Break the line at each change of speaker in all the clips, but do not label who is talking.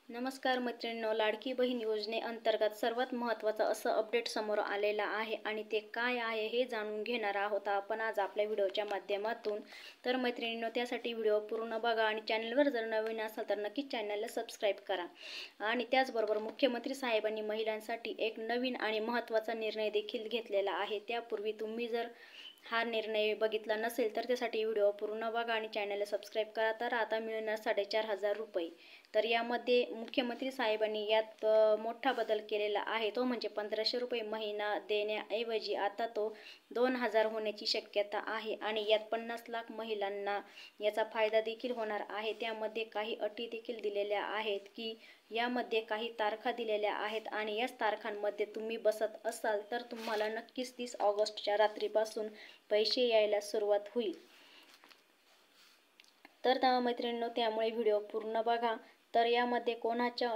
नमस्कार मैत्रिणींनो, लाडकी बहीण योजनेअंतर्गत सर्वात महत्त्वाचं असं अपडेट समोर आलेलं आहे आणि ते काय आहे हे जाणून घेणार आहोत आपण आज आपल्या व्हिडिओच्या माध्यमातून। तर मैत्रिणींनो, त्यासाठी व्हिडिओ पूर्ण बघा आणि चॅनलवर जर नवीन असाल तर नक्कीच चॅनलला सबस्क्राईब करा। आणि त्याचबरोबर मुख्यमंत्री साहेबांनी महिलांसाठी एक नवीन आणि महत्त्वाचा निर्णय देखील घेतलेला आहे। त्यापूर्वी तुम्ही जर हा निर्णय बघितला नसेल तर त्यासाठी व्हिडिओ पूर्ण बघा आणि चॅनलला सबस्क्राईब करा। तर आता मिळणार 4,500 रुपये। तर यामध्ये मुख्यमंत्री साहेबांनी यात मोठा बदल केलेला आहे, तो म्हणजे 1,500 रुपये महिना देण्याऐवजी आता तो 2,000 होण्याची शक्यता आहे आणि यात 50 लाख महिलांना याचा फायदा देखील होणार आहे। त्यामध्ये काही अटी देखील दिलेल्या आहेत की यामध्ये काही तारखा दिलेल्या आहेत आणि याच तारखांमध्ये तुम्ही बसत असाल तर तुम्हाला नक्कीच 30 ऑगस्टच्या रात्रीपासून पैसे यायला सुरुवात होईल। तर मैत्रिणींनो, त्यामुळे व्हिडिओ पूर्ण बघा। तर यामध्ये कोणत्या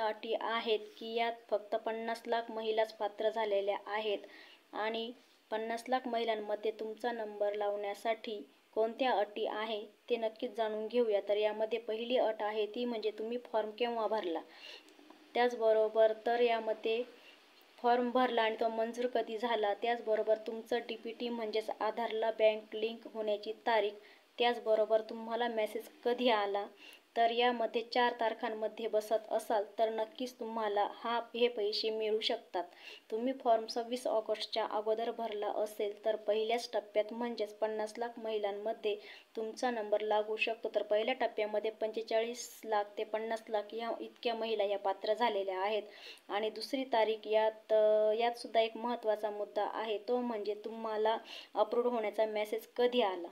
अटी आहेत की यात फक्त 50 लाख महिलाच पात्र झालेल्या आहेत आणि 50 लाख महिलांमध्ये तुमचा नंबर लावण्यासाठी कोणत्या अटी आहे ते नक्कीच जाणून घेऊया। तर यामध्ये पहिली अट आहे ती म्हणजे तुम्ही फॉर्म केव्हा भरला। त्याचबरोबर तर यामध्ये फॉर्म भरला आणि तो मंजूर कधी झाला, त्याचबरोबर तुमचं DPT म्हणजेच आधारला बँक लिंक होण्याची तारीख, त्याचबरोबर तुम्हाला मेसेज कधी आला। तर यामध्ये 4 तारखांमध्ये बसत असाल तर नक्कीच तुम्हाला हे पैसे मिळू शकतात। तुम्ही फॉर्म 26 ऑगस्टच्या अगोदर भरला असेल तर पहिल्याच टप्प्यात म्हणजेच 50 लाख महिलांमध्ये तुमचा नंबर लागू शकतो। तर पहिल्या टप्प्यामध्ये 45 लाख ते 50 लाख या इतक्या महिला या पात्र झालेल्या आहेत। आणि दुसरी तारीख यात सुद्धा एक महत्त्वाचा मुद्दा आहे, तो म्हणजे तुम्हाला अप्रूव्ड होण्याचा मेसेज कधी आला।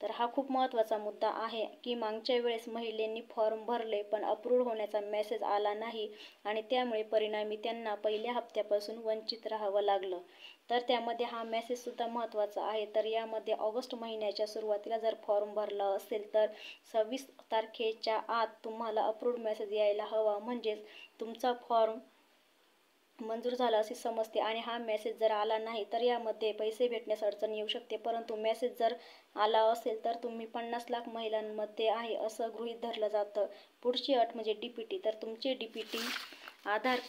तर हा खूप महत्त्वाचा मुद्दा आहे की मागच्या वेळेस महिलांनी फॉर्म भरले पण अप्रूव्ड होण्याचा मेसेज आला नाही आणि त्यामुळे परिणामी त्यांना पहिल्या हप्त्यापासून वंचित राहावं लागलं। तर त्यामध्ये हा मेसेजसुद्धा महत्त्वाचा आहे। तर यामध्ये ऑगस्ट महिन्याच्या सुरुवातीला जर फॉर्म भरला असेल तर 26 तारखेच्या आत तुम्हाला अप्रूव्ड मेसेज यायला हवा, म्हणजेच तुमचा फॉर्म मंजूर झाला असे समजते। आणि हा मेसेज जर आला नाही तर यामध्ये पैसे भेटण्यास अडचण येऊ शकते, परंतु मेसेज जर आला असेल तर तुम्ही 50 लाख महिलांमध्ये आहे असं गृहीत धरलं जातं। पुढची अट म्हणजे DPT। तर तुमचे DPT आधार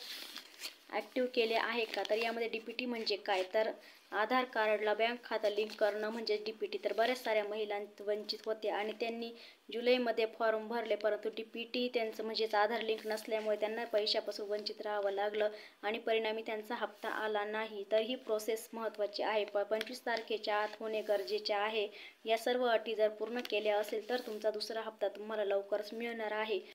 ॲक्टिव्ह केले आहे का। तर यामध्ये DPT म्हणजे काय, तर आधार कार्डला बँक खातं लिंक करणं म्हणजे DPT। तर बऱ्याच साऱ्या महिला वंचित होते आणि त्यांनी जुलैमध्ये फॉर्म भरले, परंतु DPT त्यांचं म्हणजेच आधार लिंक नसल्यामुळे त्यांना पैशापासून वंचित राहावं लागलं आणि परिणामी त्यांचा हप्ता आला नाही। तर ही प्रोसेस महत्त्वाची आहे, 25 तारखेच्या आत होणे गरजेचे आहे। या सर्व अटी जर पूर्ण केल्या असेल तर तुमचा दुसरा हप्ता तुम्हाला लवकरच मिळणार आहे।